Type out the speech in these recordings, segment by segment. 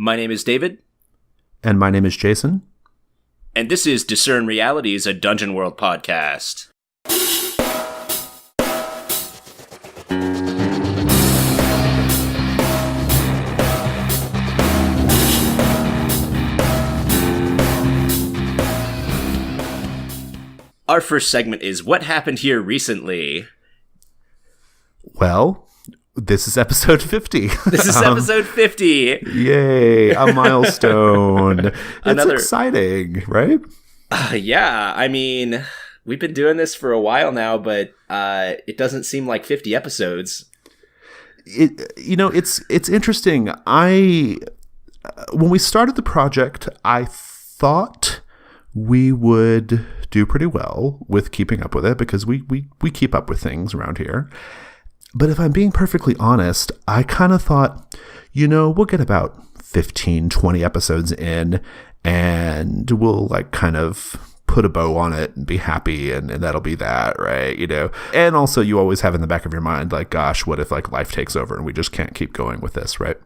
My name is David. And my name is Jason. And this is Discern Realities, a Dungeon World podcast. Our first segment is What Happened Here Recently? Well, this is episode 50. This is episode 50. Yay, a milestone. It's exciting, right? Yeah, I mean, we've been doing this for a while now, but it doesn't seem like 50 episodes. It's interesting. When we started the project, I thought we would do pretty well with keeping up with it because we keep up with things around here. But if I'm being perfectly honest, I kind of thought, we'll get about 15, 20 episodes in and we'll kind of put a bow on it and be happy and that'll be that, right? And also you always have in the back of your mind, gosh, what if life takes over and we just can't keep going with this, right?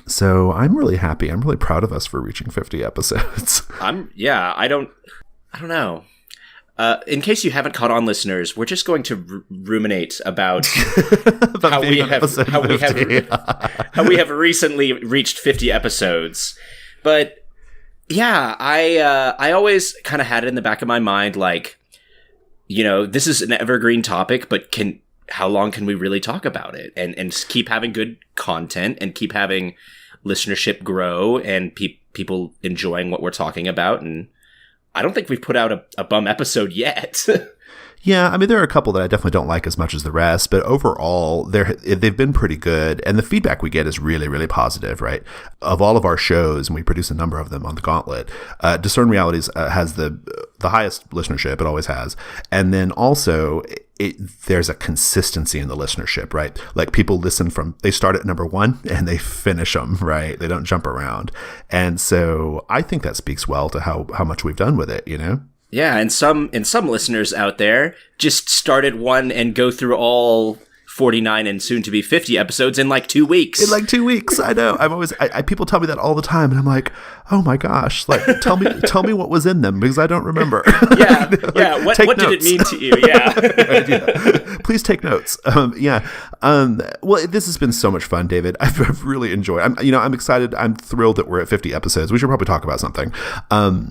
So I'm really happy. I'm really proud of us for reaching 50 episodes. I don't know. In case you haven't caught on, listeners, we're just going to ruminate about how we have recently reached 50 episodes. But yeah, I always kind of had it in the back of my mind, this is an evergreen topic, but how long can we really talk about it and keep having good content and keep having listenership grow and people enjoying what we're talking about? And I don't think we've put out a bum episode yet. Yeah, I mean, there are a couple that I definitely don't like as much as the rest, but overall, they've been pretty good, and the feedback we get is really, really positive, right? Of all of our shows, and we produce a number of them on the Gauntlet, Discern Realities has the highest listenership, it always has, and then also there's a consistency in the listenership, right? People listen they start at number 1 and they finish them, right? They don't jump around, and so I think that speaks well to how much we've done with it, Yeah, and some listeners out there just started one and go through all 49 and soon to be 50 episodes in 2 weeks. In 2 weeks, I know. I'm always people tell me that all the time, and I'm like, oh my gosh, tell me what was in them because I don't remember. Yeah. What did it mean to you? Yeah. Yeah. Please take notes. Well, this has been so much fun, David. I've really enjoyed. I'm excited. I'm thrilled that we're at 50 episodes. We should probably talk about something. I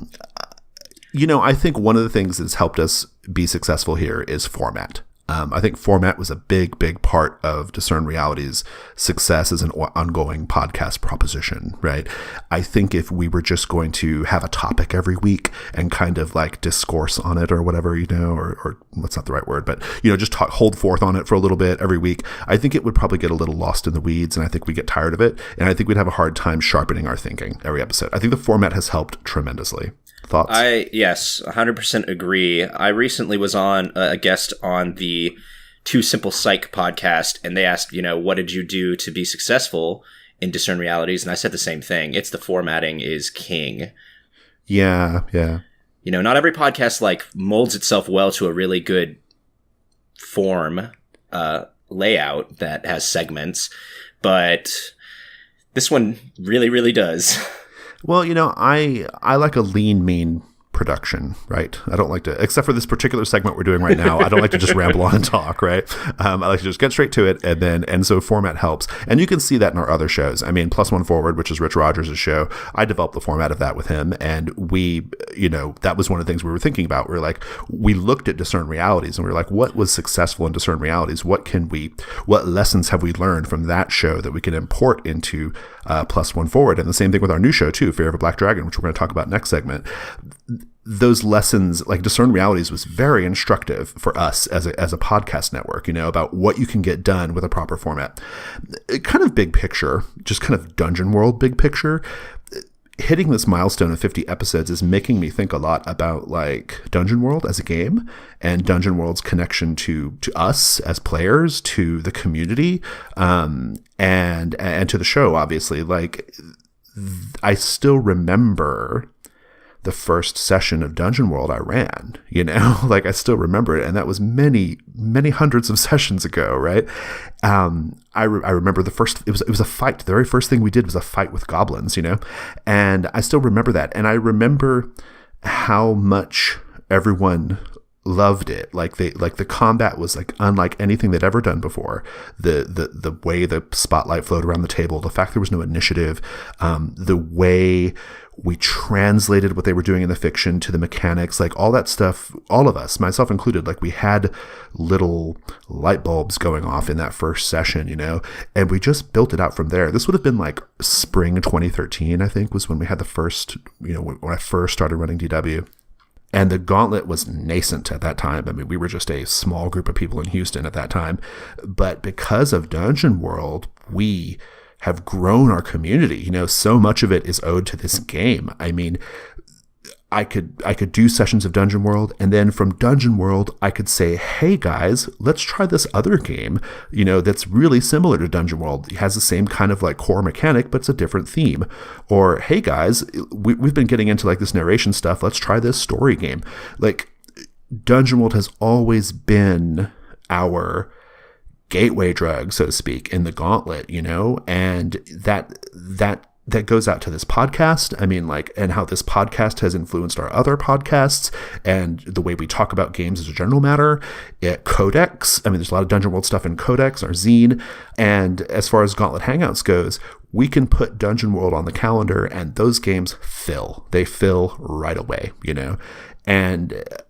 think one of the things that's helped us be successful here is format. I think format was a big, big part of Discern Reality's success as an ongoing podcast proposition, right? I think if we were just going to have a topic every week and kind of discourse on it or whatever, or that's not the right word, but, just hold forth on it for a little bit every week, I think it would probably get a little lost in the weeds, and I think we get tired of it, and I think we'd have a hard time sharpening our thinking every episode. I think the format has helped tremendously. Thoughts? Yes, 100% agree. I recently was on a guest on the Too Simple Psych podcast, and they asked, what did you do to be successful in Discern Realities? And I said the same thing. It's the formatting is king. Yeah. Not every podcast molds itself well to a really good form layout that has segments, but this one really, really does. Well, I like a lean, mean production, right? I don't like to, except for this particular segment we're doing right now, I don't like to just ramble on and talk, right? I like to just get straight to it, and so format helps. And you can see that in our other shows. I mean, Plus One Forward, which is Rich Rogers' show, I developed the format of that with him, and we, that was one of the things we were thinking about. We looked at Discern Realities, and we were like, what was successful in Discern Realities? What lessons have we learned from that show that we can import into Plus One Forward? And the same thing with our new show too, Fear of a Black Dragon, which we're going to talk about next segment. Those lessons, Discern Realities, was very instructive for us as a podcast network, about what you can get done with a proper format. Kind of big picture, just kind of Dungeon World big picture. Hitting this milestone of 50 episodes is making me think a lot about Dungeon World as a game and Dungeon World's connection to us as players, to the community, and to the show, obviously. I still remember the first session of Dungeon World I ran, like I still remember it. And that was many, many hundreds of sessions ago. Right. I remember it was a fight. The very first thing we did was a fight with goblins, and I still remember that. And I remember how much everyone loved it. Like the combat was like unlike anything they'd ever done before. The way the spotlight flowed around the table, the fact there was no initiative, the way we translated what they were doing in the fiction to the mechanics, like all that stuff, all of us, myself included, like we had little light bulbs going off in that first session, and we just built it out from there. This would have been like spring 2013, I think, was when we had the first, when I first started running DW. And the Gauntlet was nascent at that time. I mean, we were just a small group of people in Houston at that time. But because of Dungeon World, we have grown our community. So much of it is owed to this game. I mean, I could do sessions of Dungeon World, and then from Dungeon World, I could say, hey guys, let's try this other game, that's really similar to Dungeon World. It has the same kind of like core mechanic, but it's a different theme. Or, hey guys, we've been getting into like this narration stuff. Let's try this story game. Like, Dungeon World has always been our gateway drug, so to speak, in the Gauntlet, and that goes out to this podcast. I mean, like, and how this podcast has influenced our other podcasts and the way we talk about games as a general matter. Codex. I mean, there's a lot of Dungeon World stuff in Codex, our zine. And as far as Gauntlet Hangouts goes, we can put Dungeon World on the calendar and those games fill. They fill right away,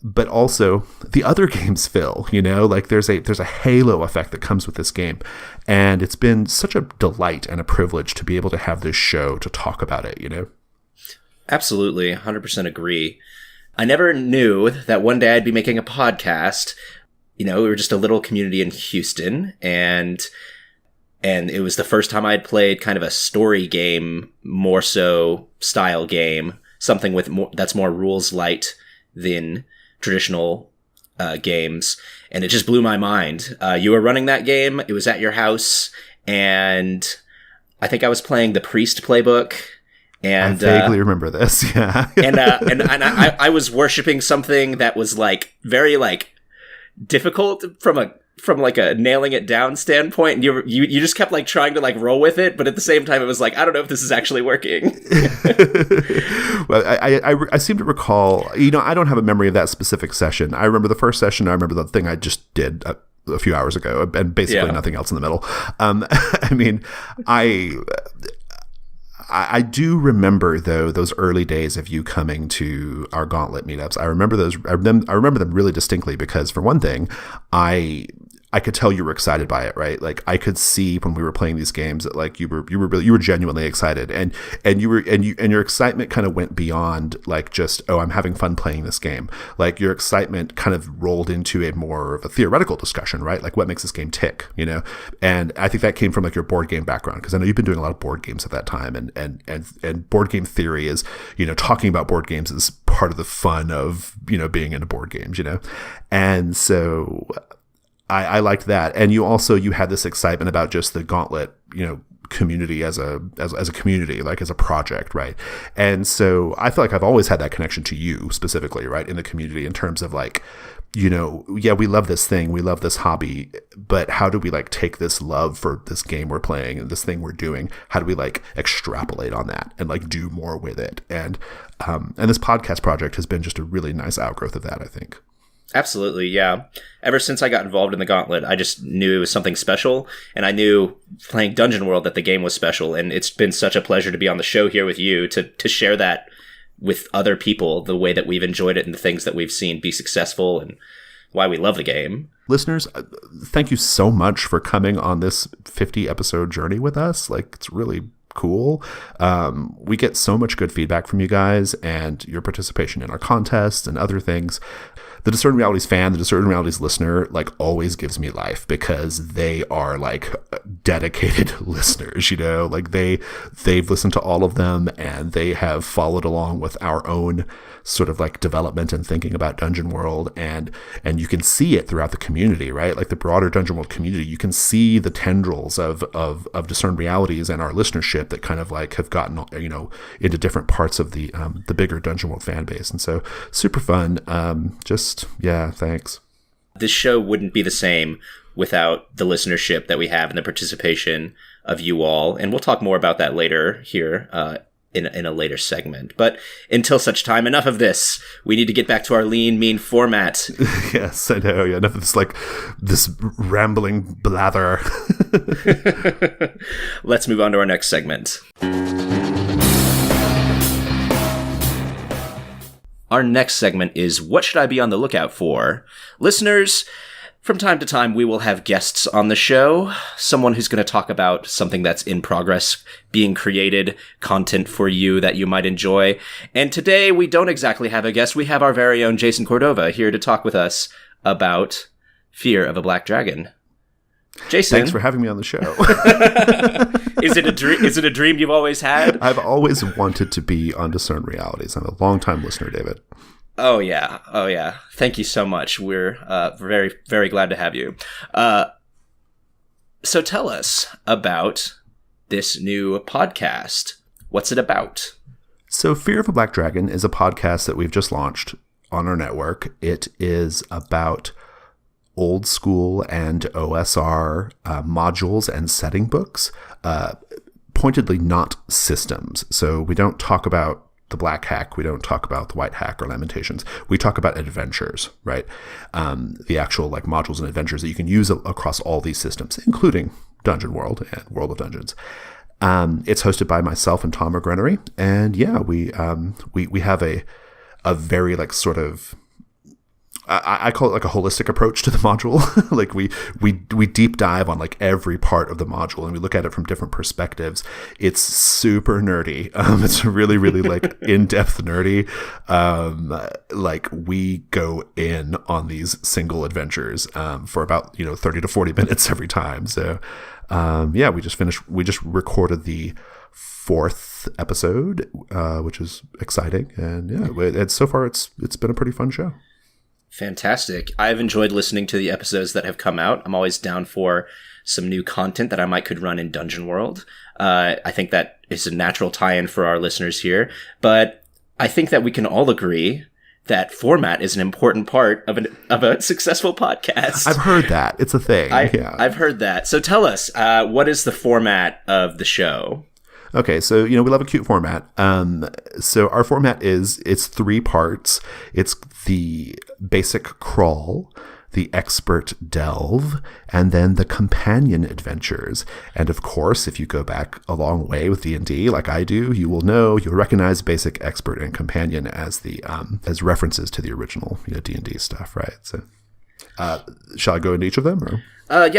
but also the other games fill, like there's a halo effect that comes with this game. And it's been such a delight and a privilege to be able to have this show to talk about it, Absolutely. 100% agree. I never knew that one day I'd be making a podcast. We were just a little community in Houston, and it was the first time I'd played kind of a story game, more so style game, something with that's more rules light than traditional games. And it just blew my mind. You were running that game. It was at your house. And I think I was playing the Priest playbook. And I vaguely remember this. Yeah. and I was worshiping something that was like very like difficult from like a nailing it down standpoint, and you just kept like trying to like roll with it, but at the same time it was like, I don't know if this is actually working. Well, I seem to recall, I don't have a memory of that specific session. I remember the first session. I remember the thing I just did a few hours ago, and basically nothing else in the middle. I mean, I do remember, though, those early days of you coming to our Gauntlet meetups. I remember those. I remember them really distinctly because, for one thing, I could tell you were excited by it, right? Like I could see when we were playing these games that like you were genuinely excited, and your excitement kind of went beyond like just, oh, I'm having fun playing this game. Like your excitement kind of rolled into a more of a theoretical discussion, right? Like what makes this game tick, And I think that came from like your board game background, because I know you've been doing a lot of board games at that time, and board game theory is, talking about board games is part of the fun of being into board games, and so I liked that. And you had this excitement about just the Gauntlet, community as a community, like as a project, right? And so I feel like I've always had that connection to you specifically, right, in the community, in terms of like, we love this thing, we love this hobby, but how do we like take this love for this game we're playing and this thing we're doing? How do we like extrapolate on that and like do more with it? And this podcast project has been just a really nice outgrowth of that, I think. Absolutely, yeah. Ever since I got involved in the Gauntlet, I just knew it was something special, and I knew playing Dungeon World that the game was special, and it's been such a pleasure to be on the show here with you to share that with other people, the way that we've enjoyed it and the things that we've seen be successful and why we love the game. Listeners, thank you so much for coming on this 50-episode journey with us. Like, it's really cool. We get so much good feedback from you guys and your participation in our contests and other things. The Discerned Realities fan, the Discerned Realities listener, like always gives me life because they are like dedicated listeners, like they've listened to all of them and they have followed along with our own sort of like development and thinking about Dungeon World, and you can see it throughout the community, right? Like the broader Dungeon World community, you can see the tendrils of Discerned Realities and our listenership listenership that kind of like have gotten, into different parts of the bigger Dungeon World fan base. And so super fun. Thanks. This show wouldn't be the same without the listenership that we have and the participation of you all. And we'll talk more about that later here, in a later segment. But until such time, enough of this. We need to get back to our lean, mean format. Yes, I know. Yeah, enough of this rambling blather. Let's move on to our next segment. Our next segment is What Should I Be on the Lookout For? Listeners, from time to time, we will have guests on the show, someone who's going to talk about something that's in progress, being created, content for you that you might enjoy. And today, we don't exactly have a guest. We have our very own Jason Cordova here to talk with us about Fear of a Black Dragon. Jason. Thanks for having me on the show. Is it a dream you've always had? I've always wanted to be on Discerned Realities. I'm a long-time listener, David. Oh, yeah. Thank you so much. We're very, very glad to have you. So tell us about this new podcast. What's it about? So Fear of a Black Dragon is a podcast that we've just launched on our network. It is about old school and OSR modules and setting books, pointedly not systems. So we don't talk about the Black Hack, we don't talk about the White Hack or Lamentations. We talk about adventures, right? The actual like modules and adventures that you can use across all these systems, including Dungeon World and World of Dungeons. It's hosted by myself and Tom McGrenery, and we have a very like sort of, I call it like a holistic approach to the module. Like we deep dive on like every part of the module and we look at it from different perspectives. It's super nerdy. It's really, really like in-depth nerdy. Like we go in on these single adventures, for about, 30 to 40 minutes every time. So, we just recorded the 4th episode, which is exciting. And so far it's been a pretty fun show. Fantastic. I've enjoyed listening to the episodes that have come out. I'm always down for some new content that I might could run in Dungeon World. I think that is a natural tie-in for our listeners here. But I think that we can all agree that format is an important part of a successful podcast. I've heard that. It's a thing. I've heard that. So tell us, what is the format of the show? Okay, so, we love a cute format. So our format it's 3 parts. It's the basic crawl, the expert delve, and then the companion adventures. And of course, if you go back a long way with D&D, like I do, you'll recognize basic, expert, and companion as as references to the original, D&D stuff, right? So, shall I go into each of them? Or?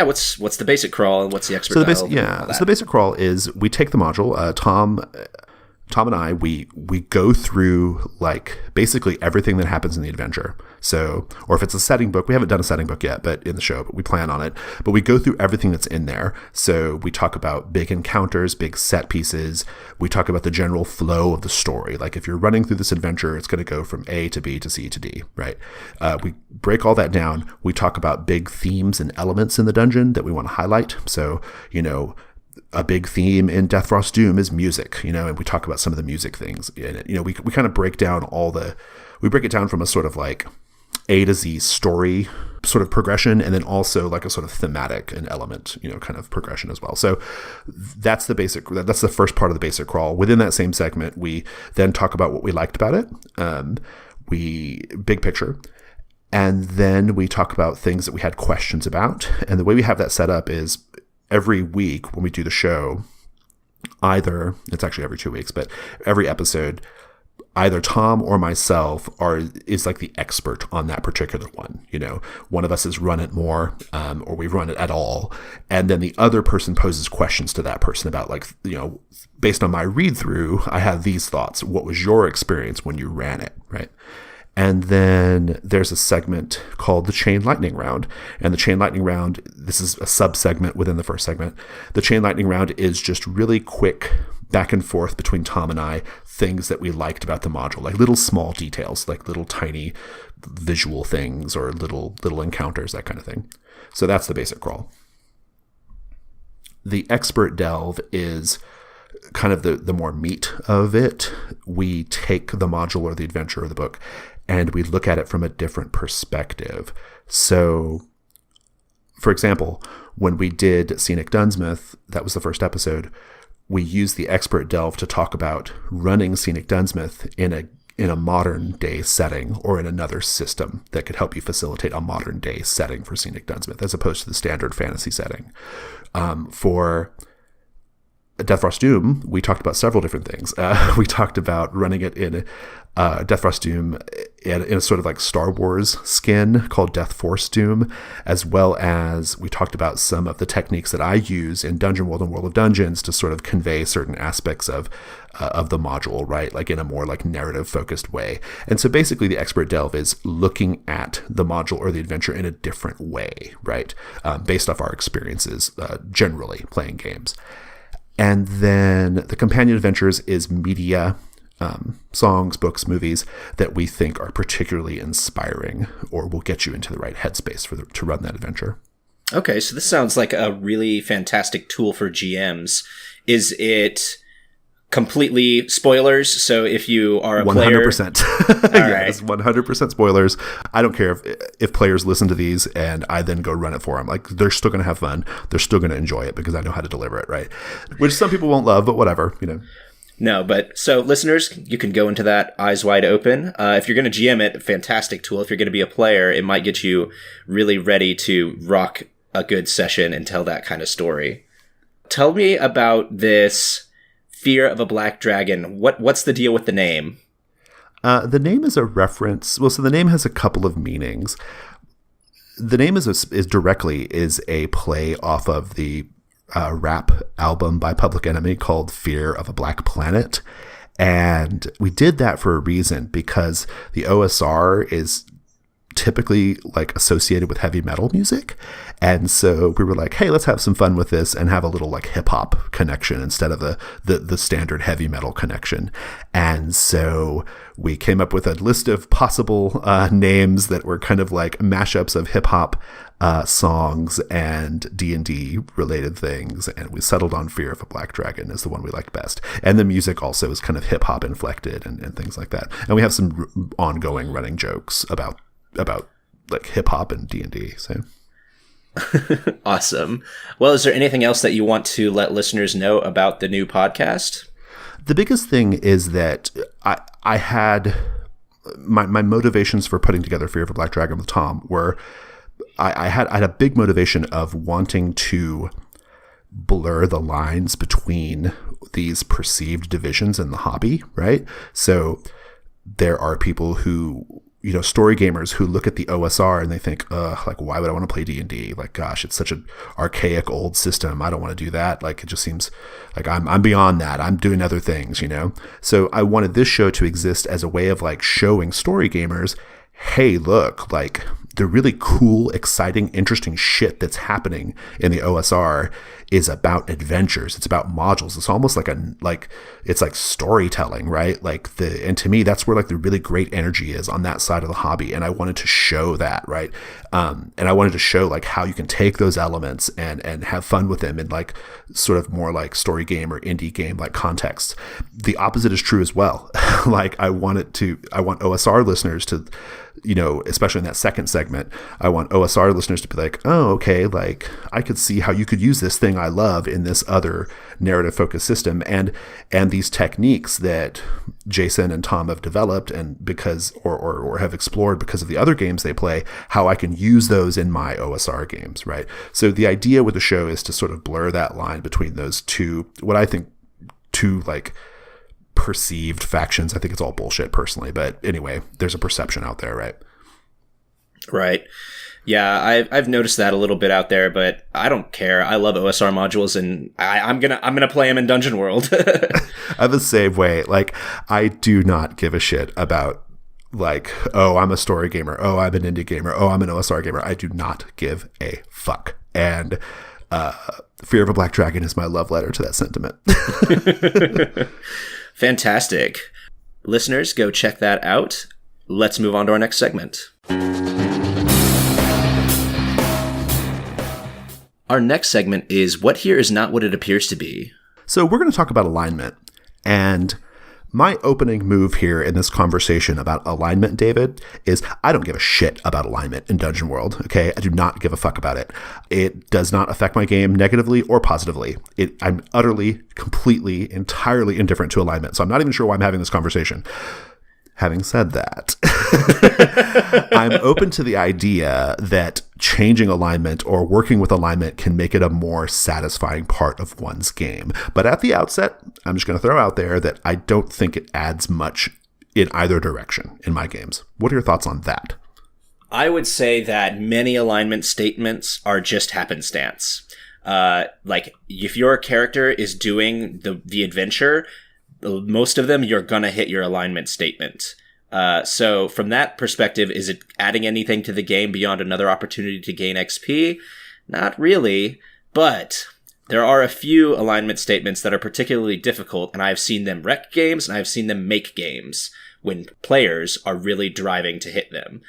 What's the basic crawl and what's the expert delve? So the basic crawl is we take the module. Tom and I, we go through like basically everything that happens in the adventure. So, or if it's a setting book, we haven't done a setting book yet, but in the show, but we plan on it. But we go through everything that's in there. So we talk about big encounters, big set pieces. We talk about the general flow of the story. Like if you're running through this adventure, it's going to go from A to B to C to D, right? We break all that down. We talk about big themes and elements in the dungeon that we want to highlight. So, a big theme in Deathfrost Doom is music, and we talk about some of the music things in it. We kind of break down we break it down from a sort of like A to Z story sort of progression, and then also like a sort of thematic and element, kind of progression as well. So that's the first part of the basic crawl. Within that same segment, we then talk about what we liked about it. Big picture. And then we talk about things that we had questions about. And the way we have that set up is every week when we do the show, it's actually every 2 weeks, but every episode, either Tom or myself is like the expert on that particular one. One of us has run it more, or we've run it at all. And then the other person poses questions to that person about like, based on my read through, I have these thoughts. What was your experience when you ran it? Right. And then there's a segment called the Chain Lightning Round. And the Chain Lightning Round, this is a sub-segment within the first segment. The Chain Lightning Round is just really quick back and forth between Tom and I, things that we liked about the module, like little small details, like little tiny visual things or little encounters, that kind of thing. So that's the basic crawl. The Expert Delve is kind of the more meat of it, we take the module or the adventure or the book and we look at it from a different perspective. So, for example, when we did Scenic Dunsmith, that was the first episode, we used the expert delve to talk about running Scenic Dunsmith in a modern day setting or in another system that could help you facilitate a modern day setting for Scenic Dunsmith as opposed to the standard fantasy setting. For Deathfrost Doom, we talked about several different things. We talked about running it in Deathfrost Doom in a sort of like Star Wars skin called Death Force Doom, as well as we talked about some of the techniques that I use in Dungeon World and World of Dungeons to sort of convey certain aspects of the module, right? Like in a more like narrative focused way. And so basically the expert delve is looking at the module or the adventure in a different way, right? Based off our experiences generally playing games. And then the companion adventures is media, songs, books, movies that we think are particularly inspiring or will get you into the right headspace to run that adventure. Okay, so this sounds like a really fantastic tool for GMs. Is it completely spoilers? So if you are a 100%. player... 100%. Yes, 100% spoilers. I don't care if players listen to these and I then go run it for them. Like, they're still going to have fun. They're still going to enjoy it because I know how to deliver it, right? Which some people won't love, but whatever, you know. No, but so listeners, you can go into that eyes wide open. If you're going to GM it, fantastic tool. If you're going to be a player, it might get you really ready to rock a good session and tell that kind of story. Tell me about this Fear of a Black Dragon. What's the deal with the name? The name is a reference. Well, so the name has a couple of meanings. The name is a play off of the rap album by Public Enemy called Fear of a Black Planet. And we did that for a reason, because the OSR is typically like associated with heavy metal music. And so we were like, hey, let's have some fun with this and have a little like hip hop connection instead of the standard heavy metal connection. And so we came up with a list of possible names that were kind of like mashups of hip hop songs and D&D related things. And we settled on Fear of a Black Dragon as the one we liked best. And the music also is kind of hip hop inflected and things like that. And we have some ongoing running jokes about like hip hop and D&D. So awesome. Well, is there anything else that you want to let listeners know about the new podcast? The biggest thing is that I had my motivations for putting together Fear of a Black Dragon with Tom were I had a big motivation of wanting to blur the lines between these perceived divisions in the hobby, right? So there are people who, you know, story gamers who look at the OSR and they think, like, why would I want to play D&D? Like, gosh, it's such an archaic old system. I don't want to do that. Like, it just seems like I'm beyond that. I'm doing other things, you know? So I wanted this show to exist as a way of like showing story gamers, hey, look, like the really cool, exciting, interesting shit that's happening in the OSR is about adventures. It's about modules. It's almost like it's like storytelling, right? And to me, that's where like the really great energy is on that side of the hobby. And I wanted to show that, right? And I wanted to show like how you can take those elements and have fun with them in like sort of more like story game or indie game like context. The opposite is true as well. Like I want OSR listeners to, you know, especially in that second segment, I want OSR listeners to be like, oh, okay, like I could see how you could use this thing I love in this other narrative focused system, and these techniques that Jason and Tom have developed and because or have explored because of the other games they play, how I can use those in my OSR games, right? So the idea with the show is to sort of blur that line between those two, what I think two like perceived factions. I think it's all bullshit personally, but anyway, there's a perception out there, right? Right. Yeah, I've noticed that a little bit out there, but I don't care. I love OSR modules, and I'm gonna play them in Dungeon World. I'm the same way. Like, I do not give a shit about like, oh, I'm a story gamer. Oh, I'm an indie gamer. Oh, I'm an OSR gamer. I do not give a fuck. And Fear of a Black Dragon is my love letter to that sentiment. Fantastic. Listeners, go check that out. Let's move on to our next segment. Our next segment is What Here Is Not What It Appears to Be. So we're going to talk about alignment. And my opening move here in this conversation about alignment, David, is I don't give a shit about alignment in Dungeon World, okay? I do not give a fuck about it. It does not affect my game negatively or positively. I'm utterly, completely, entirely indifferent to alignment, so I'm not even sure why I'm having this conversation. Having said that, I'm open to the idea that changing alignment or working with alignment can make it a more satisfying part of one's game. But at the outset, I'm just going to throw out there that I don't think it adds much in either direction in my games. What are your thoughts on that? I would say that many alignment statements are just happenstance. Like, if your character is doing the adventure, most of them, you're going to hit your alignment statement. So from that perspective, is it adding anything to the game beyond another opportunity to gain XP? Not really, but there are a few alignment statements that are particularly difficult, and I've seen them wreck games, and I've seen them make games when players are really driving to hit them.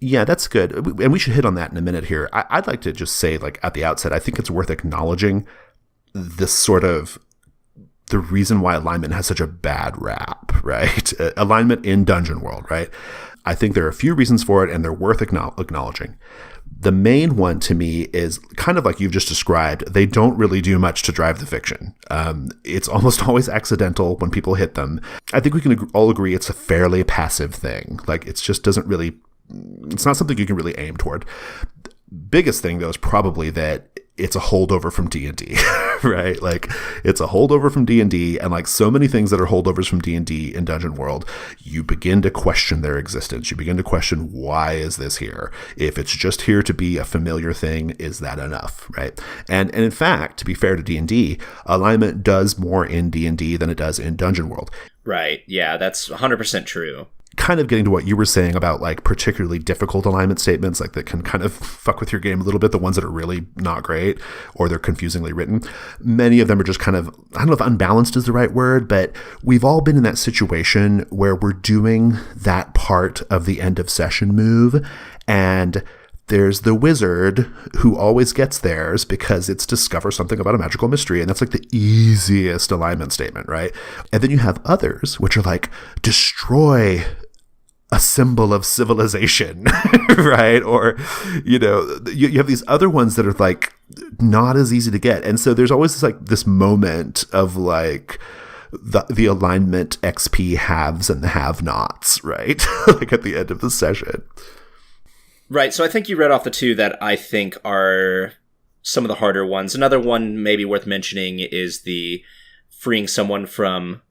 Yeah, that's good. And we should hit on that in a minute here. I'd like to just say, like, at the outset, I think it's worth acknowledging this sort of the reason why alignment has such a bad rap, right? Alignment in Dungeon World, right? I think there are a few reasons for it, and they're worth acknowledging. The main one to me is kind of like you've just described. They don't really do much to drive the fiction. It's almost always accidental when people hit them. I think we can all agree it's a fairly passive thing. Like, it just doesn't really, it's not something you can really aim toward. Biggest thing, though, is probably that it's a holdover from D&D, right? Like, it's a holdover from D&D, and like so many things that are holdovers from D&D in Dungeon World, you begin to question their existence. You begin to question, why is this here? If it's just here to be a familiar thing, is that enough, right? And in fact, to be fair to D&D, alignment does more in D&D than it does in Dungeon World. Right, yeah, that's 100% true. Kind of getting to what you were saying about like particularly difficult alignment statements, like that can kind of fuck with your game a little bit, the ones that are really not great or they're confusingly written. Many of them are just kind of, I don't know if unbalanced is the right word, but we've all been in that situation where we're doing that part of the end of session move, and there's the wizard who always gets theirs because it's discover something about a magical mystery. And that's like the easiest alignment statement, right? And then you have others, which are like, destroy a symbol of civilization, right? Or, you know, you have these other ones that are like not as easy to get. And so there's always this moment of like, the alignment XP haves and the have-nots, right? Like at the end of the session. Right, so I think you read off the two that I think are some of the harder ones. Another one maybe worth mentioning is the freeing someone from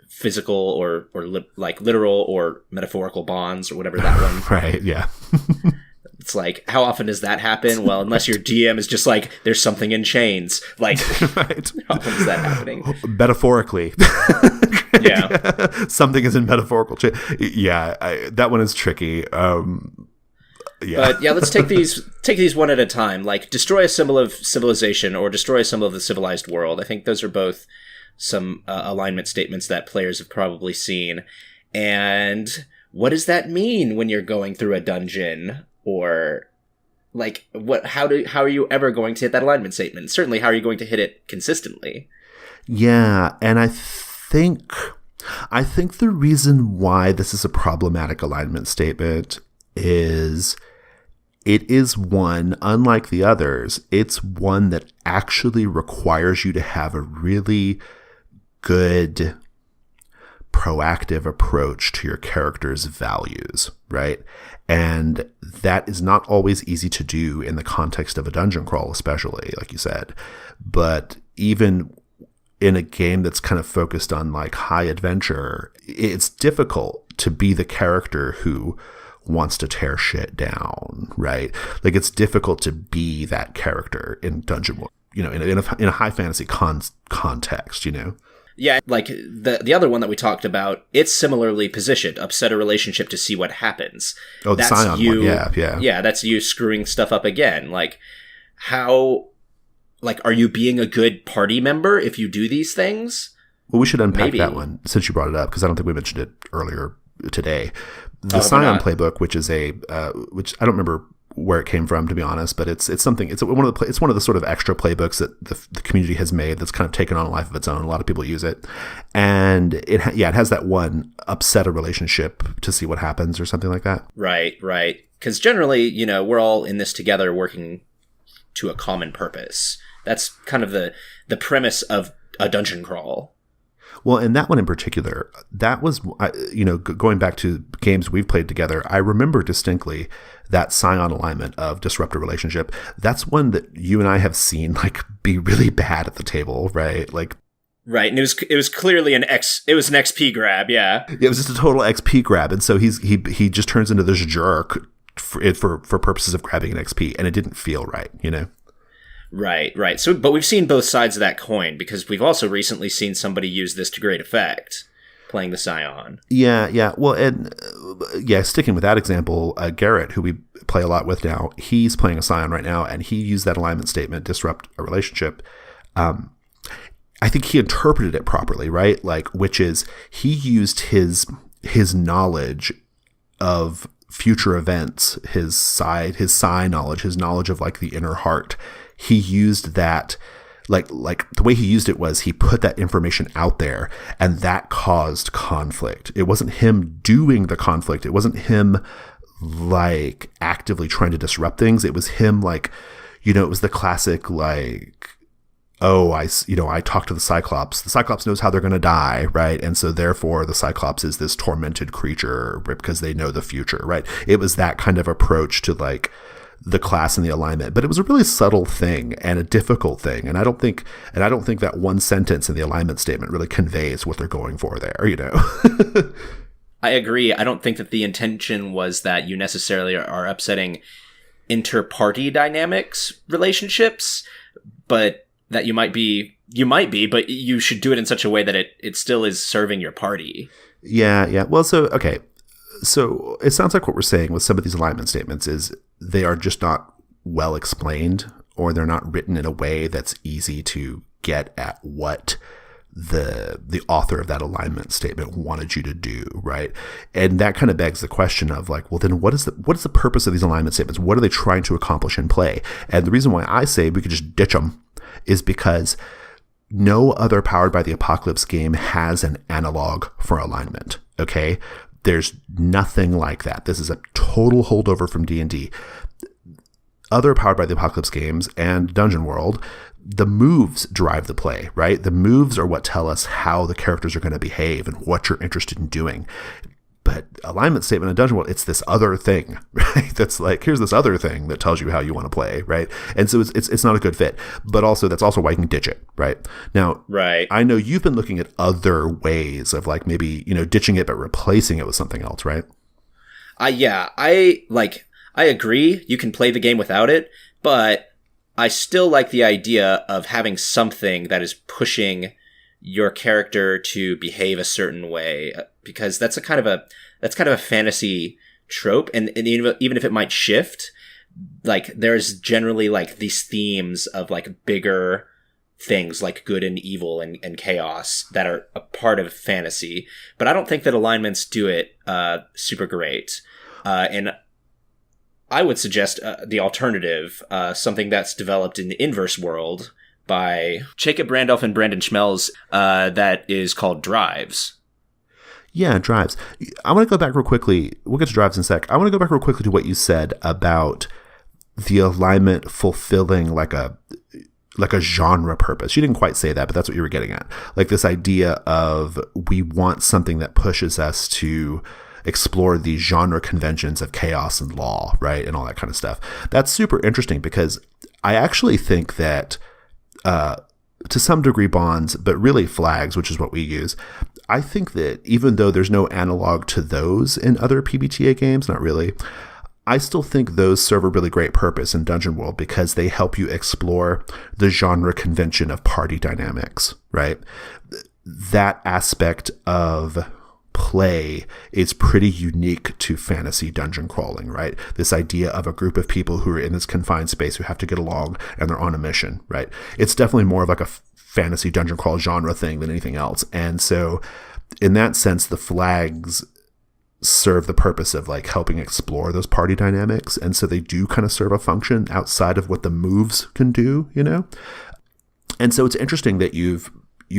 physical or like literal or metaphorical bonds or whatever that one. Right, yeah. It's like, how often does that happen? Well, unless your DM is just like, there's something in chains. Like, right. How often is that happening? Metaphorically. Yeah. Something is in metaphorical chain. Yeah, that one is tricky. Yeah. But yeah, let's take these one at a time. Like, destroy a symbol of civilization or destroy a symbol of the civilized world. I think those are both some alignment statements that players have probably seen. And what does that mean when you're going through a dungeon? Or like, how are you ever going to hit that alignment statement? Certainly, how are you going to hit it consistently? Yeah, and I think the reason why this is a problematic alignment statement is it is one, unlike the others, it's one that actually requires you to have a really good proactive approach to your character's values, right? And that is not always easy to do in the context of a dungeon crawl, especially, like you said. But even in a game that's kind of focused on like high adventure, it's difficult to be the character who wants to tear shit down, right? Like, it's difficult to be that character in Dungeon World, you know, in a high fantasy context, you know? Yeah, like the other one that we talked about, it's similarly positioned. Upset a relationship to see what happens. Oh, the Scion one. Yeah. Yeah, that's you screwing stuff up again. Like, how, like, are you being a good party member if you do these things? Well, we should unpack that one since you brought it up, because I don't think we mentioned it earlier today. The Scion playbook, which is which I don't remember where it came from, to be honest, but it's something. It's one of the sort of extra playbooks that the community has made that's kind of taken on a life of its own. A lot of people use it, and it has that one upset a relationship to see what happens or something like that. Right. Because generally, you know, we're all in this together, working to a common purpose. That's kind of the premise of a dungeon crawl. Well, and that one in particular, that was, you know, going back to games we've played together, I remember distinctly that Scion alignment of Disrupt a Relationship. That's one that you and I have seen like be really bad at the table, right? Like, right, and it was clearly an XP grab, yeah. It was just a total XP grab, and so he just turns into this jerk for purposes of grabbing an XP, and it didn't feel right, you know. Right. So, but we've seen both sides of that coin, because we've also recently seen somebody use this to great effect, playing the Scion. Yeah. Well, and sticking with that example, Garrett, who we play a lot with now, he's playing a Scion right now, and he used that alignment statement, disrupt a relationship. I think he interpreted it properly, right? Like, which is he used his knowledge of future events, his psi knowledge, his knowledge of like the inner heart. He used that, like the way he used it was he put that information out there, and that caused conflict. It wasn't him doing the conflict. It wasn't him like actively trying to disrupt things. It was him like, you know, it was the classic like, oh, I talked to the Cyclops. The Cyclops knows how they're going to die, right? And so therefore the Cyclops is this tormented creature because they know the future, right? It was that kind of approach to like the class and the alignment, but it was a really subtle thing and a difficult thing. And I don't think that one sentence in the alignment statement really conveys what they're going for there, you know? I agree. I don't think that the intention was that you necessarily are upsetting inter-party dynamics relationships, but that you might be, but you should do it in such a way that it still is serving your party. Yeah. Well, so it sounds like what we're saying with some of these alignment statements is they are just not well explained, or they're not written in a way that's easy to get at what the author of that alignment statement wanted you to do, right? And that kind of begs the question of like, well, then what is the purpose of these alignment statements? What are they trying to accomplish in play? And the reason why I say we could just ditch them is because no other Powered by the Apocalypse game has an analog for alignment, okay? There's nothing like that. This is a total holdover from D&D. Other Powered by the Apocalypse games and Dungeon World, the moves drive the play, right? The moves are what tell us how the characters are going to behave and what you're interested in doing. But alignment statement in Dungeon World, it's this other thing, right? That's like, here's this other thing that tells you how you want to play, right? And so it's not a good fit. But also, that's also why you can ditch it, right? Now, right. I know you've been looking at other ways of like maybe, you know, ditching it but replacing it with something else, right? I agree. You can play the game without it, but I still like the idea of having something that is pushing your character to behave a certain way, because that's kind of a fantasy trope, and even if it might shift, like there's generally like these themes of like bigger things like good and evil and chaos that are a part of fantasy, but I don't think that alignments do it super great, and I would suggest the alternative, something that's developed in the Inverse world by Jacob Randolph and Brandon Schmelz, that is called Drives. Yeah, Drives. I want to go back real quickly. We'll get to Drives in a sec. I want to go back real quickly to what you said about the alignment fulfilling like a genre purpose. You didn't quite say that, but that's what you were getting at. Like this idea of we want something that pushes us to explore these genre conventions of chaos and law, right? And all that kind of stuff. That's super interesting because I actually think that to some degree bonds, but really flags, which is what we use. I think that even though there's no analog to those in other PBTA games, not really, I still think those serve a really great purpose in Dungeon World because they help you explore the genre convention of party dynamics, right? That aspect of play is pretty unique to fantasy dungeon crawling, right? This idea of a group of people who are in this confined space who have to get along and they're on a mission, right? It's definitely more of like a fantasy dungeon crawl genre thing than anything else. And so in that sense, the flags serve the purpose of like helping explore those party dynamics. And so they do kind of serve a function outside of what the moves can do, you know? And so it's interesting that you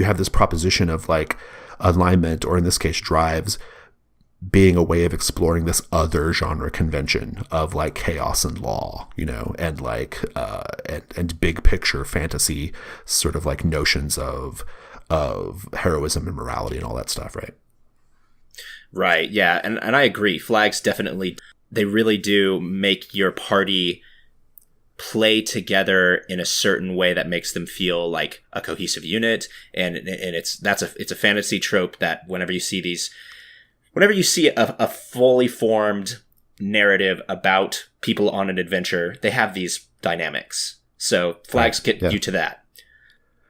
have this proposition of like alignment, or in this case, drives, being a way of exploring this other genre convention of like chaos and law, you know, and like, and big picture fantasy sort of like notions of heroism and morality and all that stuff, right? Right, yeah, and I agree. Flags definitely, they really do make your party play together in a certain way that makes them feel like a cohesive unit, and it's a fantasy trope that whenever you see a fully formed narrative about people on an adventure, they have these dynamics. So flags get you to that.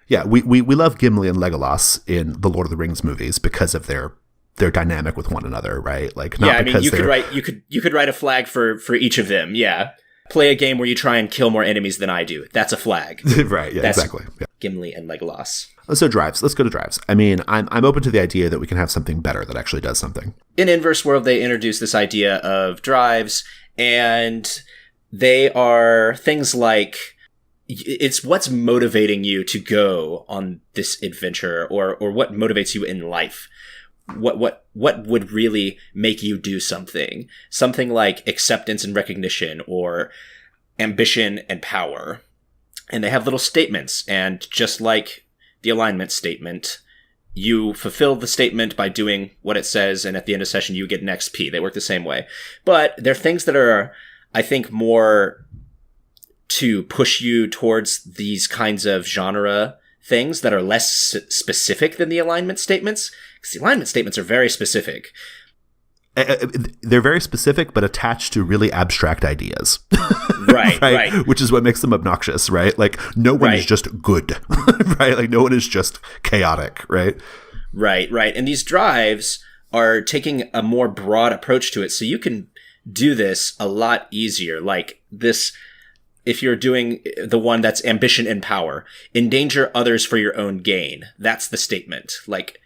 Yeah, we love Gimli and Legolas in the Lord of the Rings movies because of their dynamic with one another, right? Like, not I mean, you could write a flag for each of them. Yeah, play a game where you try and kill more enemies than I do. That's a flag, right? Yeah, exactly. Yeah. Gimli and Legolas. So drives. Let's go to drives. I mean, I'm open to the idea that we can have something better that actually does something. In Inverse World, they introduced this idea of drives, and they are things like, it's what's motivating you to go on this adventure, or what motivates you in life. What would really make you do something? Something like acceptance and recognition, or ambition and power. And they have little statements, and just like the alignment statement, you fulfill the statement by doing what it says, and at the end of session you get an XP. They work the same way. But they're things that are, I think, more to push you towards these kinds of genre things that are less specific than the alignment statements. Because the alignment statements are very specific. They're very specific, but attached to really abstract ideas. Right. Which is what makes them obnoxious, right? Like, no one is just good, right? Like, no one is just chaotic, right? Right. And these drives are taking a more broad approach to it, so you can do this a lot easier. Like this, if you're doing the one that's ambition and power, endanger others for your own gain. That's the statement. Like,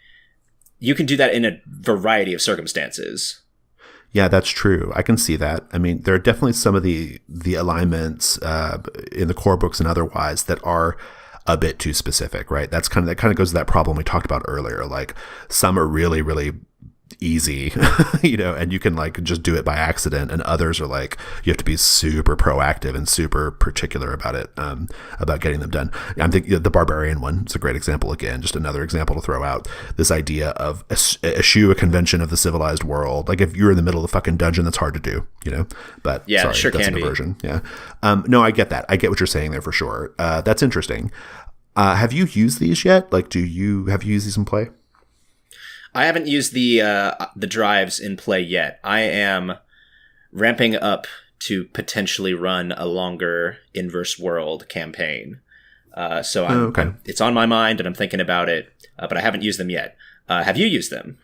you can do that in a variety of circumstances. Yeah, that's true. I can see that. I mean, there are definitely some of the alignments in the core books and otherwise that are a bit too specific, right? That kind of goes to that problem we talked about earlier. Like, some are really, really easy, you know, and you can like just do it by accident, and others are like, you have to be super proactive and super particular about it, about getting them done. I'm thinking the barbarian one is a great example. Again, just another example to throw out, this idea of eschew a convention of the civilized world. Like, if you're in the middle of the fucking dungeon, that's hard to do, you know. But yeah, sorry, sure, that's can an be. aversion. Yeah. No, I get that. I get what you're saying there for sure. That's interesting. Have you used these yet? Like, have you used these in play? I haven't used the drives in play yet. I am ramping up to potentially run a longer Inverse World campaign. So it's on my mind, and I'm thinking about it, but I haven't used them yet. Have you used them?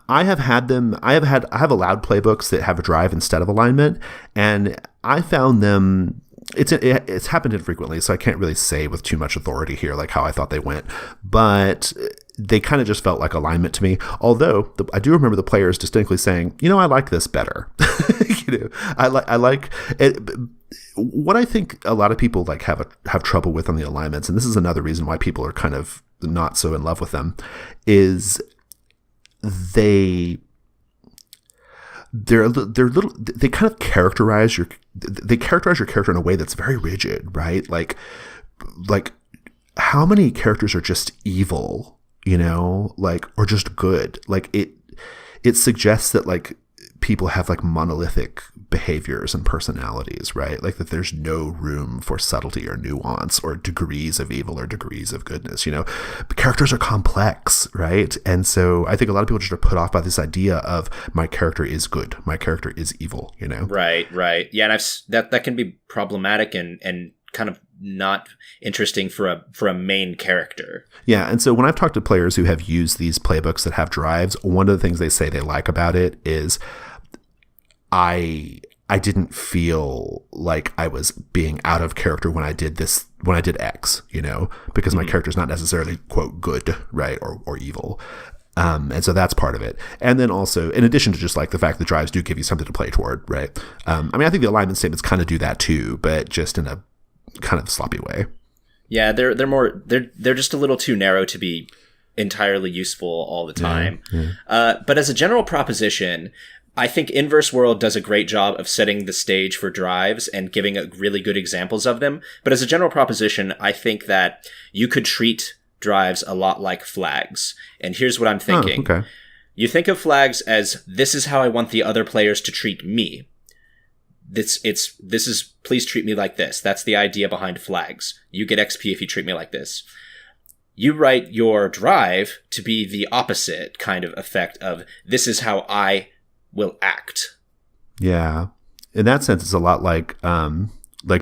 I have had them. I have allowed playbooks that have a drive instead of alignment, and I found them. It's happened infrequently, so I can't really say with too much authority here, like how I thought they went, but they kind of just felt like alignment to me. Although I do remember the players distinctly saying, you know, I like this better. You know, I like it. What I think a lot of people like have trouble with on the alignments, and this is another reason why people are kind of not so in love with them, is they're little. They kind of characterize your character in a way that's very rigid, right? Like how many characters are just evil, you know, like, or just good? Like, it suggests that like people have like monolithic behaviors and personalities, right? Like, that there's no room for subtlety or nuance or degrees of evil or degrees of goodness, you know. But characters are complex, right? And so I think a lot of people just are put off by this idea of my character is good, my character is evil, you know. Right. Yeah, and that can be problematic and kind of not interesting for a main character. Yeah, and so when I've talked to players who have used these playbooks that have drives, one of the things they say they like about it is I didn't feel like I was being out of character when I did X, you know, because my character's not necessarily, quote, good, right, or evil. And so that's part of it. And then also, in addition to just like the fact that drives do give you something to play toward, right? I mean, I think the alignment statements kind of do that too, but just in a kind of sloppy way. Yeah, they're just a little too narrow to be entirely useful all the time. But as a general proposition, I think Inverse World does a great job of setting the stage for drives and giving really good examples of them. But as a general proposition, I think that you could treat drives a lot like flags. And here's what I'm thinking. Okay. You think of flags as, this is how I want the other players to treat me. This is, please treat me like this. That's the idea behind flags. You get XP if you treat me like this. You write your drive to be the opposite kind of effect of, this is how I will act. Yeah. In that sense, it's a lot like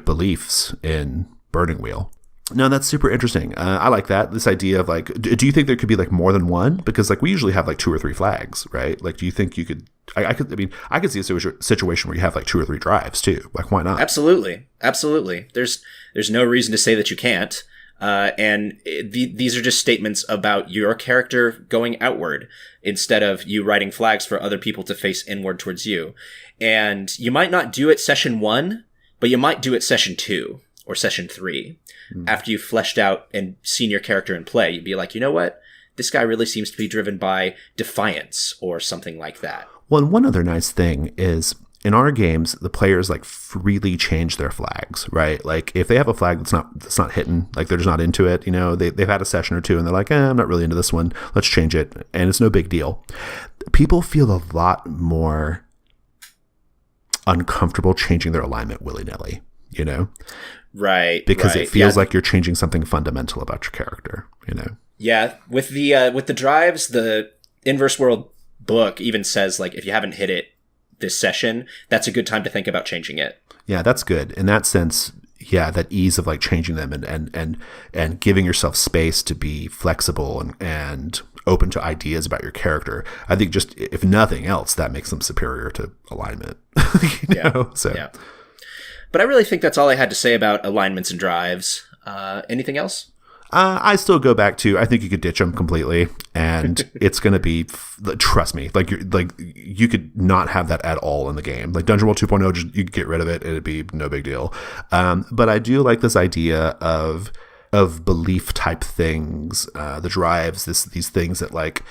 beliefs in Burning Wheel. No, that's super interesting. I like that. This idea of like, do you think there could be like more than one? Because like we usually have like 2 or 3 flags, right? Like, do you think you could? I could see a situation where you have like 2 or 3 drives too. Like, why not? Absolutely. There's no reason to say that you can't. These are just statements about your character going outward instead of you writing flags for other people to face inward towards you. And you might not do it session 1, but you might do it session 2 or session 3. After you've fleshed out and seen your character in play. You'd be like, you know what? This guy really seems to be driven by defiance or something like that. Well, and one other nice thing is in our games, the players like freely change their flags, right? Like if they have a flag that's not hitting, like they're just not into it, you know, they've had a session or 2 and they're like, I'm not really into this one. Let's change it. And it's no big deal. People feel a lot more uncomfortable changing their alignment willy-nilly, you know? Right. Because it feels like you're changing something fundamental about your character, you know? Yeah. With the drives, the Inverse World book even says like, if you haven't hit it this session, that's a good time to think about changing it. Yeah, that's good. In that sense, yeah, that ease of like changing them and giving yourself space to be flexible and open to ideas about your character. I think just if nothing else, that makes them superior to alignment. you know? So. Yeah. But I really think that's all I had to say about alignments and drives. Anything else? I still go back to, I think you could ditch them completely, and it's going to be, trust me, you could not have that at all in the game. Like Dungeon World 2.0, just you could get rid of it, and it'd be no big deal. But I do like this idea of belief type things, the drives, these things that like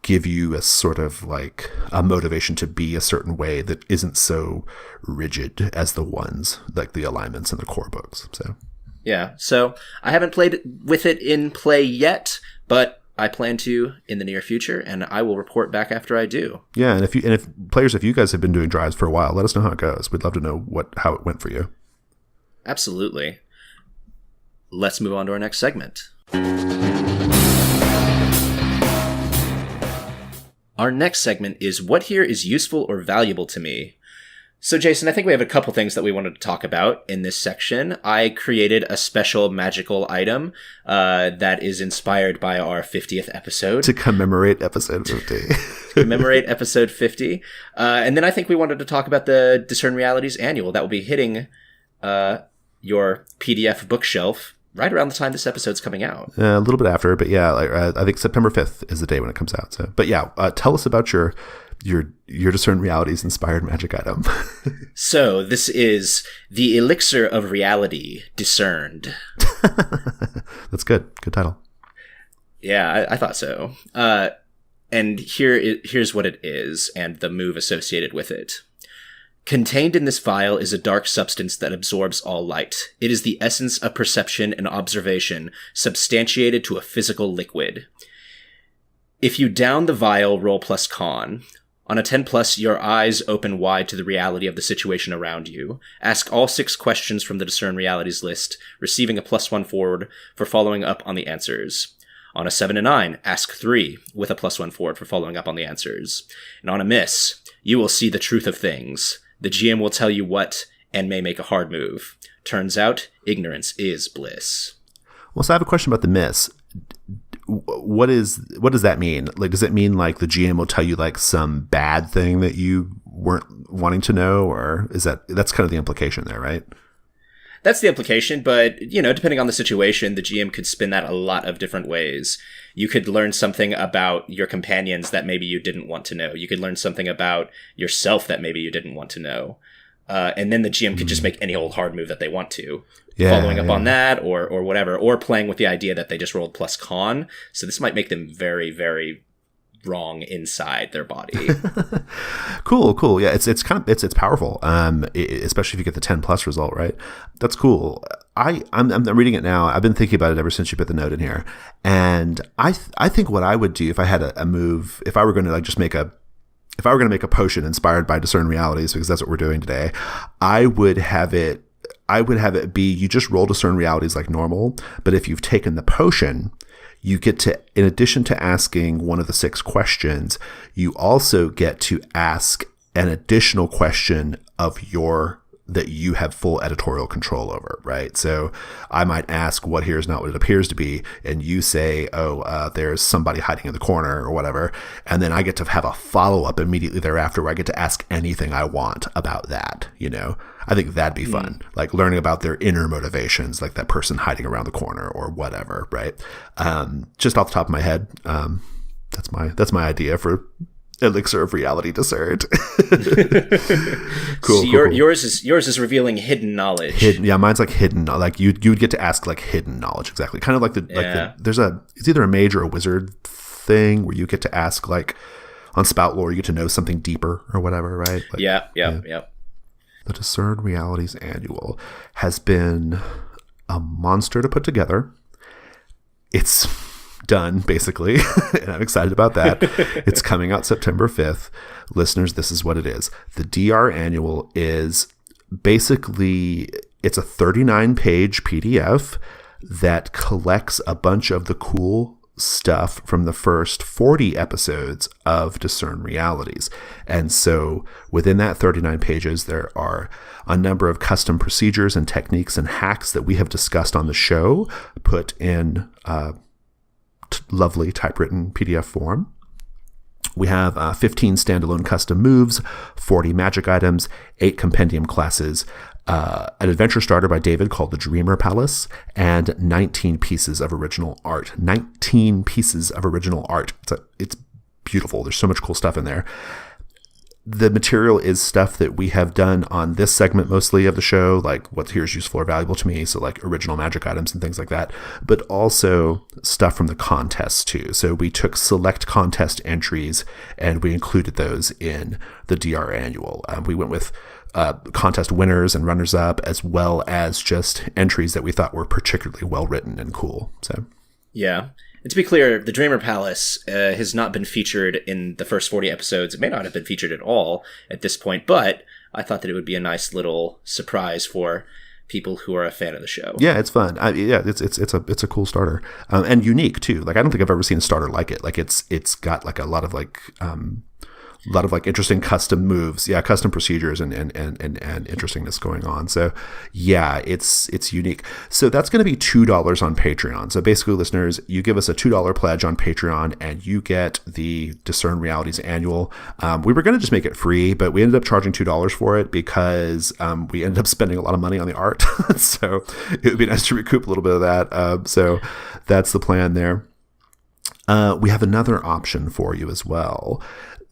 give you a sort of like a motivation to be a certain way that isn't so rigid as the ones like the alignments in the core books. So yeah, so I haven't played with it in play yet, but I plan to in the near future, and I will report back after I do. Yeah, and if you guys have been doing drives for a while, let us know how it goes. We'd love to know how it went for you. Absolutely. Let's move on to our next segment. Our next segment is What Here is Useful or Valuable to Me? So, Jason, I think we have a couple things that we wanted to talk about in this section. I created a special magical item that is inspired by our 50th episode. To commemorate episode 50. Commemorate episode 50. And then I think we wanted to talk about the Discerned Realities Annual that will be hitting your PDF bookshelf right around the time this episode's coming out. A little bit after, but yeah, I think September 5th is the day when it comes out. So, but yeah, tell us about your Discerned Realities inspired magic item. So this is the Elixir of Reality Discerned. That's good. Good title. Yeah, I thought so. And here's what it is and the move associated with it. Contained in this vial is a dark substance that absorbs all light. It is the essence of perception and observation, substantiated to a physical liquid. If you down the vial, roll plus con. On a 10+, your eyes open wide to the reality of the situation around you. Ask all 6 questions from the Discern Realities list, receiving a +1 forward for following up on the answers. On a 7 and 9, ask 3, with a +1 forward for following up on the answers. And on a miss, you will see the truth of things. The GM will tell you what, and may make a hard move. Turns out, ignorance is bliss. Well, so I have a question about the miss. What does that mean? Like, does it mean like the GM will tell you like some bad thing that you weren't wanting to know, or is that's kind of the implication there, right? that's the implication. But, depending on the situation, the GM could spin that a lot of different ways. You could learn something about your companions that maybe you didn't want to know. You could learn something about yourself that maybe you didn't want to know. And then the GM could just make any old hard move that they want to. Following up on that or whatever. Or playing with the idea that they just rolled plus con. So this might make them very, very wrong inside their body. Cool. Yeah, it's powerful. Especially if you get the 10+ result, right? That's cool. I'm reading it now. I've been thinking about it ever since you put the note in here, and I think what I would do if I had a move, if I were going to make a potion inspired by Discern Realities, because that's what we're doing today, I would have it be you just roll Discern Realities like normal, but if you've taken the potion, you get to, in addition to asking one of the 6 questions, you also get to ask an additional question that you have full editorial control over, right? So I might ask, what here is not what it appears to be, and you say, there's somebody hiding in the corner or whatever, and then I get to have a follow-up immediately thereafter where I get to ask anything I want about that, I think that'd be fun, like learning about their inner motivations, like that person hiding around the corner or whatever, right? Just off the top of my head, that's my idea for Elixir of Reality Discerned. Cool. So yours is revealing hidden knowledge. Mine's like hidden. Like you'd get to ask like hidden knowledge, exactly. Kind of like it's either a mage or a wizard thing where you get to ask, like on spout lore, you get to know something deeper or whatever, right? Like, yeah. The Discerned Realities Annual has been a monster to put together. It's done, basically, and I'm excited about that. It's coming out September 5th. Listeners, this is what it is. The DR Annual is basically, it's a 39-page PDF that collects a bunch of the cool stuff from the first 40 episodes of Discern Realities. And so within that 39 pages, there are a number of custom procedures and techniques and hacks that we have discussed on the show, put in lovely typewritten PDF form. We have 15 standalone custom moves, 40 magic items, 8 compendium classes, an adventure starter by David called the Dreamer Palace, and 19 pieces of original art. 19 pieces of original art. It's beautiful. There's so much cool stuff in there. The material is stuff that we have done on this segment mostly of the show, like what here is useful or valuable to me, so like original magic items and things like that, but also stuff from the contests too. So we took select contest entries and we included those in the DR Annual. We went with contest winners and runners-up, as well as just entries that we thought were particularly well written and cool. So yeah. And to be clear, the Dreamer Palace has not been featured in the first 40 episodes. It may not have been featured at all at this point, but I thought that it would be a nice little surprise for people who are a fan of the show. Yeah, it's fun. It's a cool starter, and unique too. Like I don't think I've ever seen a starter like it. Like it's got like a lot of like interesting custom moves, custom procedures and interestingness going on. So yeah, it's unique. So that's going to be $2 on Patreon. So basically, listeners, you give us a $2 pledge on Patreon and you get the Discern Realities Annual. We were going to just make it free, but we ended up charging $2 for it because we ended up spending a lot of money on the art. So it would be nice to recoup a little bit of that. So that's the plan there. We have another option for you as well.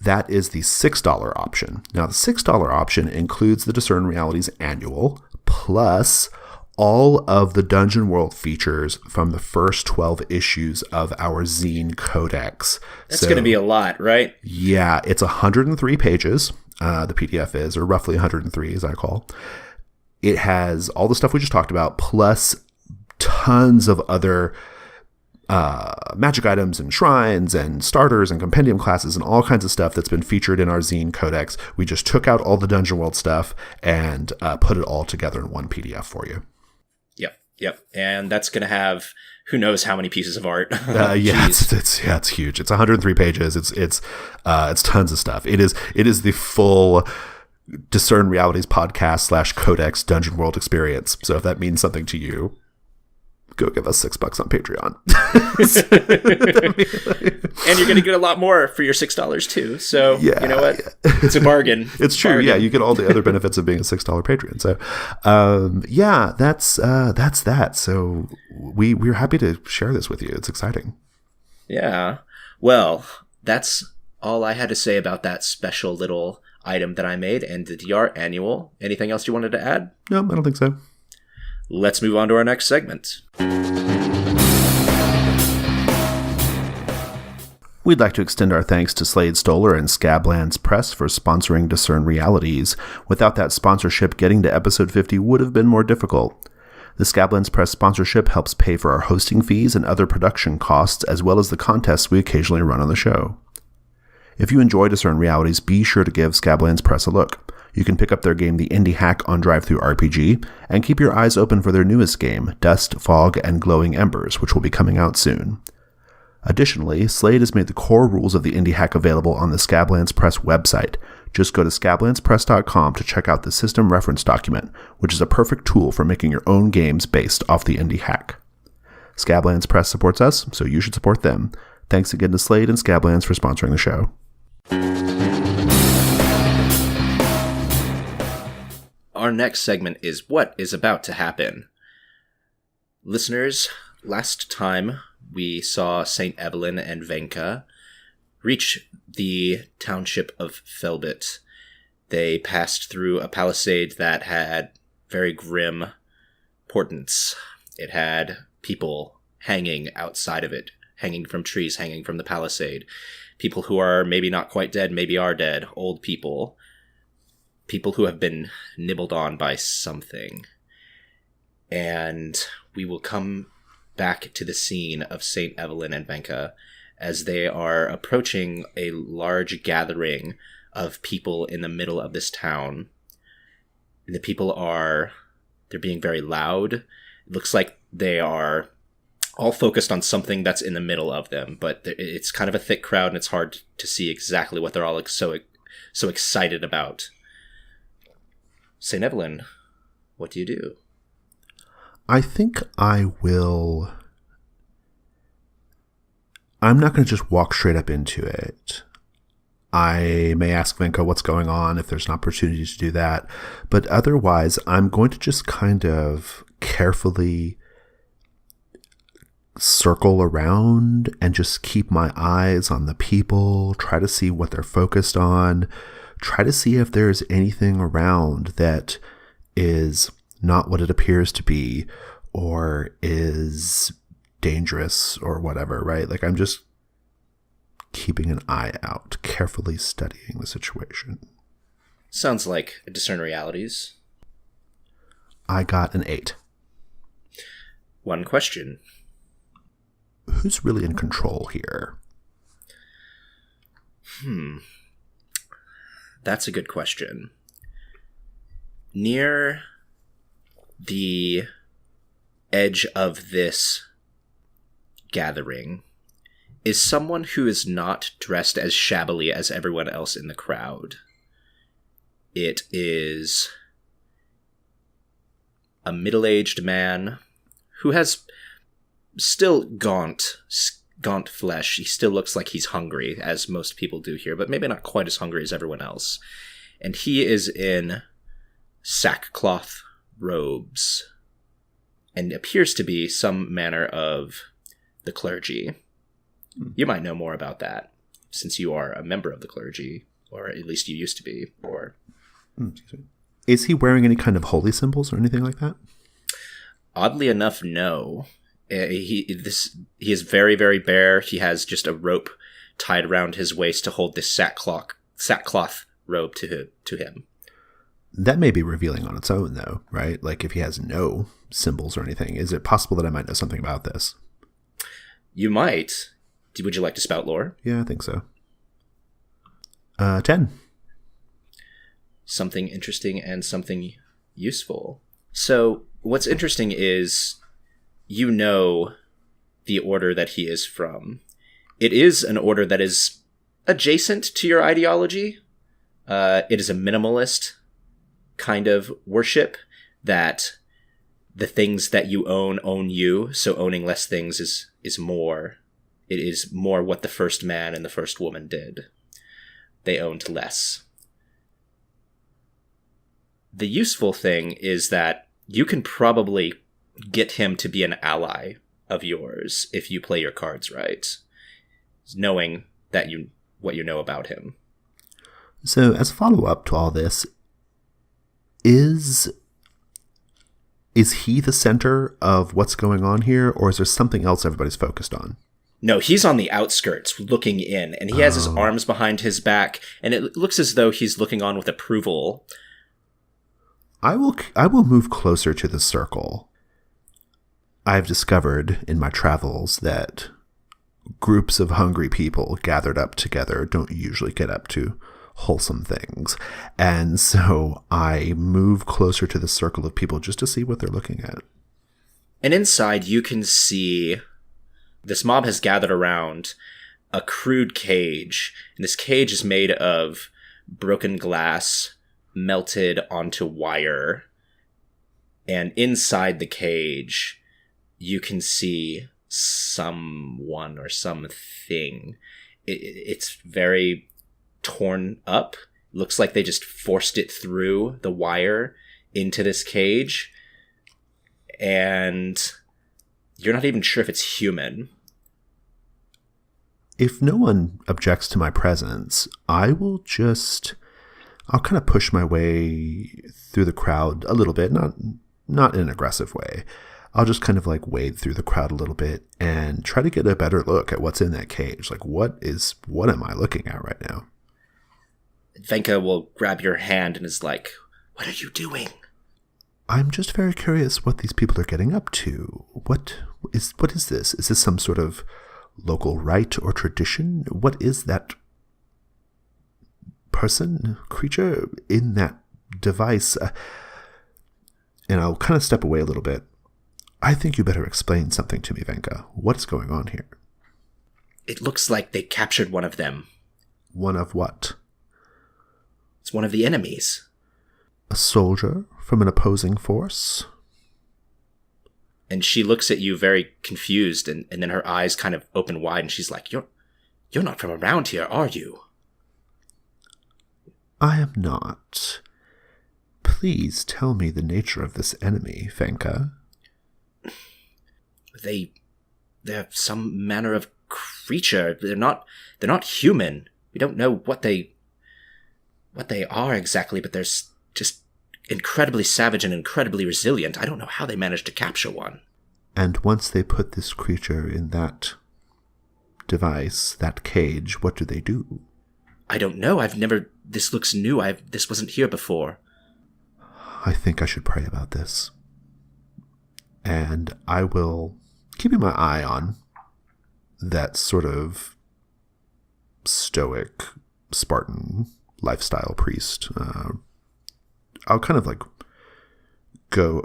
That is the $6 option. Now, the $6 option includes the Discern Realities Annual, plus all of the Dungeon World features from the first 12 issues of our zine codex. That's going to be a lot, right? Yeah, it's 103 pages, the PDF is, or roughly 103 as I call. It has all the stuff we just talked about, plus tons of other magic items and shrines and starters and compendium classes and all kinds of stuff that's been featured in our zine codex. We just took out all the Dungeon World stuff and put it all together in one PDF for you. Yep. And that's going to have who knows how many pieces of art. It's huge. It's 103 pages. It's tons of stuff. It is the full Discern Realities podcast / codex Dungeon World experience. So if that means something to you, go give us $6 on Patreon. And you're going to get a lot more for your $6 too. So you know what? Yeah. It's a bargain. It's true. Bargain. Yeah, you get all the other benefits of being a $6 Patreon. So that's that. So we're happy to share this with you. It's exciting. Yeah. Well, that's all I had to say about that special little item that I made and the DR Annual. Anything else you wanted to add? No, I don't think so. Let's move on to our next segment. We'd like to extend our thanks to Slade Stoller and Scablands Press for sponsoring Discern Realities. Without that sponsorship, getting to episode 50 would have been more difficult. The Scablands Press sponsorship helps pay for our hosting fees and other production costs, as well as the contests we occasionally run on the show. If you enjoy Discern Realities, be sure to give Scablands Press a look. You can pick up their game The Indie Hack on DriveThruRPG, and keep your eyes open for their newest game, Dust, Fog, and Glowing Embers, which will be coming out soon. Additionally, Slade has made the core rules of the Indie Hack available on the Scablands Press website. Just go to scablandspress.com to check out the system reference document, which is a perfect tool for making your own games based off the Indie Hack. Scablands Press supports us, so you should support them. Thanks again to Slade and Scablands for sponsoring the show. Our next segment is What is About to Happen. Listeners, last time we saw St. Evelyn and Venka reach the township of Felbit. They passed through a palisade that had very grim portents. It had people hanging outside of it, hanging from trees, hanging from the palisade. People who are maybe not quite dead, maybe are dead, old people. People who have been nibbled on by something. And we will come back to the scene of St. Evelyn and Venka as they are approaching a large gathering of people in the middle of this town. And the people they're being very loud. It looks like they are all focused on something that's in the middle of them, but it's kind of a thick crowd and it's hard to see exactly what they're all so excited about. St. Evelyn, what do you do? I think I'm not going to just walk straight up into it. I may ask Venka what's going on if there's an opportunity to do that. But otherwise, I'm going to just kind of carefully circle around and just keep my eyes on the people, try to see what they're focused on, try to see if there's anything around that is not what it appears to be or is dangerous or whatever, right? Like I'm just keeping an eye out, carefully studying the situation. Sounds like Discern Realities. I got an 8. One question. Who's really in control here? That's a good question. Near the edge of this gathering is someone who is not dressed as shabbily as everyone else in the crowd. It is a middle-aged man who has still gaunt flesh. He still looks like he's hungry, as most people do here, but maybe not quite as hungry as everyone else. And he is in sackcloth robes and appears to be some manner of the clergy. You might know more about that, since you are a member of the clergy, or at least you used to be. Or is he wearing any kind of holy symbols or anything like that? Oddly enough, no. He is very, very bare. He has just a rope tied around his waist to hold this sackcloth robe to him. That may be revealing on its own, though, right? Like, if he has no symbols or anything, is it possible that I might know something about this? You might. Would you like to spout lore? Yeah, I think so. 10. Something interesting and something useful. So, what's interesting is you know the order that he is from. It is an order that is adjacent to your ideology. It is a minimalist kind of worship that the things that you own you, so owning less things is more. It is more what the first man and the first woman did. They owned less. The useful thing is that you can probably get him to be an ally of yours if you play your cards right, knowing that what you know about him. So, as a follow-up to all this, is he the center of what's going on here, or is there something else everybody's focused on? No, he's on the outskirts looking in, and he has his arms behind his back, and it looks as though he's looking on with approval. I will move closer to the circle. I've discovered in my travels that groups of hungry people gathered up together don't usually get up to wholesome things. And so I move closer to the circle of people just to see what they're looking at. And inside you can see this mob has gathered around a crude cage. And this cage is made of broken glass melted onto wire. And inside the cage, you can see someone or something. It's very torn up. Looks like they just forced it through the wire into this cage. And you're not even sure if it's human. If no one objects to my presence, I'll kind of push my way through the crowd a little bit, not in an aggressive way. I'll just kind of like wade through the crowd a little bit and try to get a better look at what's in that cage. Like, what am I looking at right now? Venka will grab your hand and is like, "What are you doing?" I'm just very curious what these people are getting up to. What is this? Is this some sort of local rite or tradition? What is that creature in that device? And I'll kind of step away a little bit. I think you better explain something to me, Venka. What's going on here? It looks like they captured one of them. One of what? It's one of the enemies. A soldier from an opposing force? And she looks at you very confused, and then her eyes kind of open wide, and she's like, You're not from around here, are you? I am not. Please tell me the nature of this enemy, Venka. They're some manner of creature. They're not human. We don't know what they are exactly, but they're just incredibly savage and incredibly resilient. I don't know how they managed to capture one. And once they put this creature in that device, that cage, what do they do? I don't know. This looks new. This wasn't here before. I think I should pray about this. And I will, keeping my eye on that sort of stoic Spartan lifestyle priest, I'll kind of like go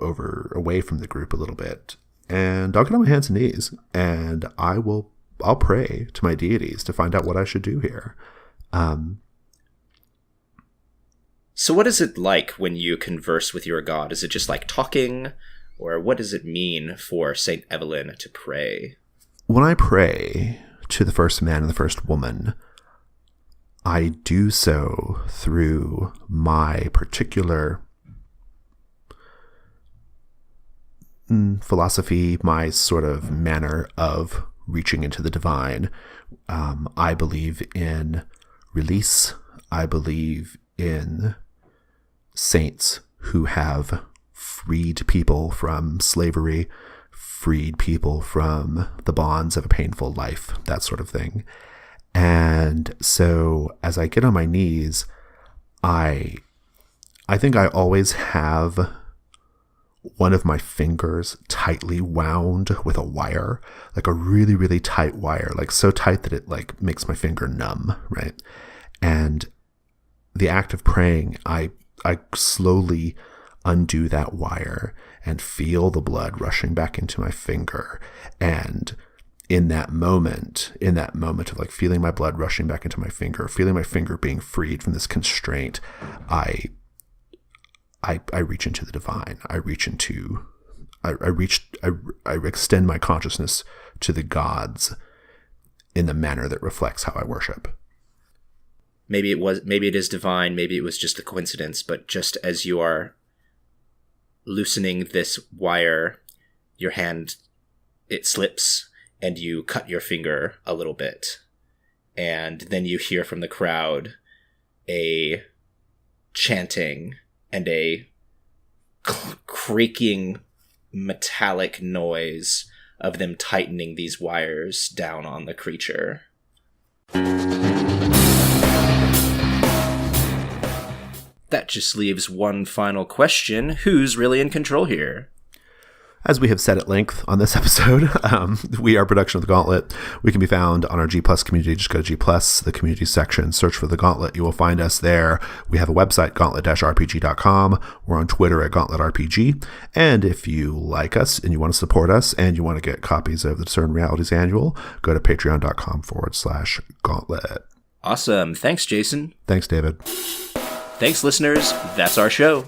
away from the group a little bit, and I'll get on my hands and knees, and I'll pray to my deities to find out what I should do here. So what is it like when you converse with your god? Is it just like talking, or what does it mean for Saint Evelyn to pray? When I pray to the first man and the first woman, I do so through my particular philosophy, my sort of manner of reaching into the divine. I believe in release. I believe in saints who have freed people from slavery, freed people from the bonds of a painful life, that sort of thing. And so as I get on my knees, I think I always have one of my fingers tightly wound with a wire, like a really, really tight wire, like so tight that it like makes my finger numb, right? And the act of praying, I slowly undo that wire and feel the blood rushing back into my finger. And in that moment of like feeling my blood rushing back into my finger, feeling my finger being freed from this constraint, I reach into the divine. I reach into I extend my consciousness to the gods in the manner that reflects how I worship. Maybe it is divine, maybe it was just a coincidence, but just as you are loosening this wire, your hand, it slips and you cut your finger a little bit. And then you hear from the crowd a chanting and a creaking metallic noise of them tightening these wires down on the creature. That just leaves one final question. Who's really in control here? As we have said at length on this episode, we are a production of The Gauntlet. We can be found on our G Plus community. Just go to G Plus, the community section, search for The Gauntlet. You will find us there. We have a website, gauntlet-rpg.com. We're on Twitter at GauntletRPG. And if you like us and you want to support us and you want to get copies of the Discerned Realities Annual, go to patreon.com/gauntlet. Awesome. Thanks, Jason. Thanks, David. Thanks, listeners. That's our show.